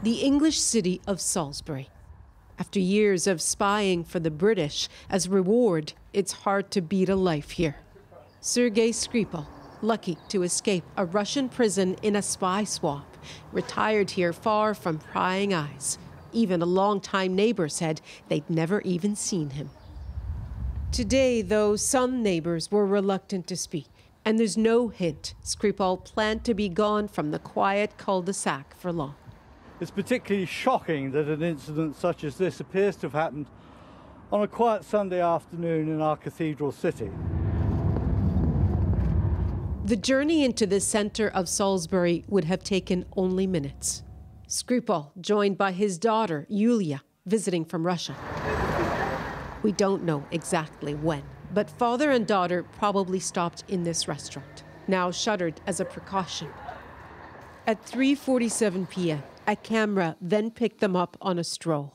the English city of Salisbury. After years of spying for the British, as reward, it's hard to beat a life here. Sergei Skripal, lucky to escape a Russian prison in a spy swap, retired here far from prying eyes. Even a longtime neighbor said they'd never even seen him. Today, though, some neighbors were reluctant to speak, and there's no hint Skripal planned to be gone from the quiet cul-de-sac for long. It's particularly shocking that an incident such as this appears to have happened on a quiet Sunday afternoon in our cathedral city. The journey into the center of Salisbury would have taken only minutes. Skripal, joined by his daughter, Yulia, visiting from Russia. We don't know exactly when, but father and daughter probably stopped in this restaurant, now shuttered as a precaution. At 3:47 p.m., a camera then picked them up on a stroll.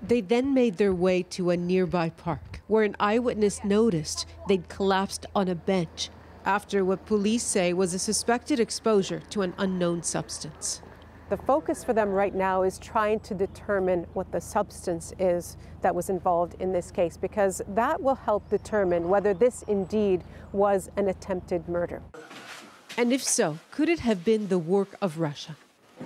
They then made their way to a nearby park, where an eyewitness noticed they'd collapsed on a bench after what police say was a suspected exposure to an unknown substance. The focus for them right now is trying to determine what the substance is that was involved in this case, because that will help determine whether this indeed was an attempted murder. And if so, could it have been the work of Russia?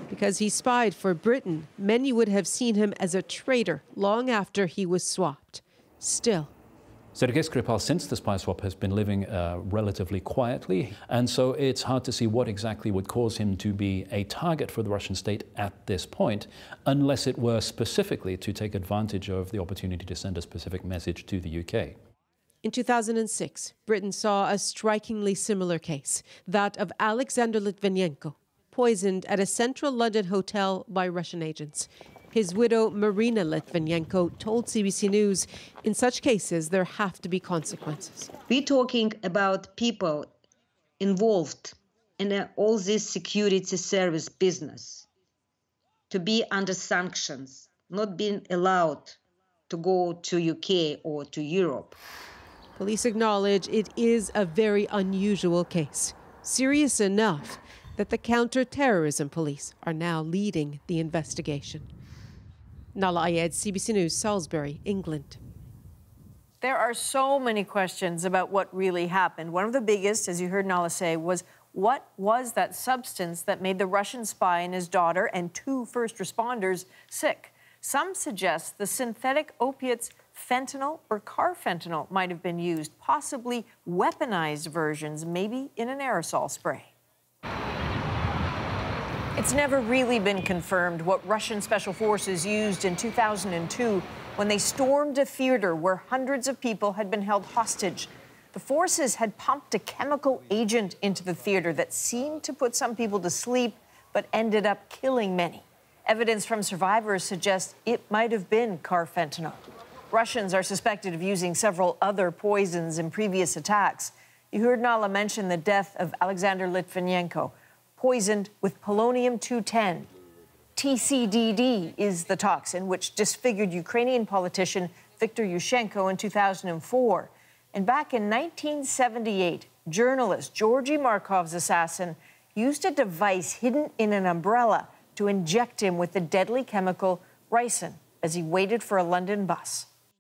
Because he spied for Britain, many would have seen him as a traitor long after he was swapped. Still, Sergei Skripal, since the spy swap, has been living relatively quietly, and so it's hard to see what exactly would cause him to be a target for the Russian state at this point, unless it were specifically to take advantage of the opportunity to send a specific message to the UK. In 2006, Britain saw a strikingly similar case, that of Alexander Litvinenko, poisoned at a central London hotel by Russian agents. His widow, Marina Litvinenko, told CBC News, in such cases, there have to be consequences. We're talking about people involved in all this security service business, to be under sanctions, not being allowed to go to UK or to Europe. Police acknowledge it is a very unusual case, serious enough that the counter-terrorism police are now leading the investigation. Nala Ayed, CBC News, Salisbury, England. There are so many questions about what really happened. One of the biggest, as you heard Nala say, was what was that substance that made the Russian spy and his daughter and 2 first responders sick? Some suggest the synthetic opiates fentanyl or carfentanil might have been used, possibly weaponized versions, maybe in an aerosol spray. It's never really been confirmed what Russian special forces used in 2002 when they stormed a theater where hundreds of people had been held hostage. The forces had pumped a chemical agent into the theater that seemed to put some people to sleep, but ended up killing many. Evidence from survivors suggests it might have been carfentanil. Russians are suspected of using several other poisons in previous attacks. You heard Nala mention the death of Alexander Litvinenko, poisoned with polonium-210. TCDD is the toxin which disfigured Ukrainian politician Viktor Yushchenko in 2004. And back in 1978, journalist Georgy Markov's assassin used a device hidden in an umbrella to inject him with the deadly chemical ricin as he waited for a London bus.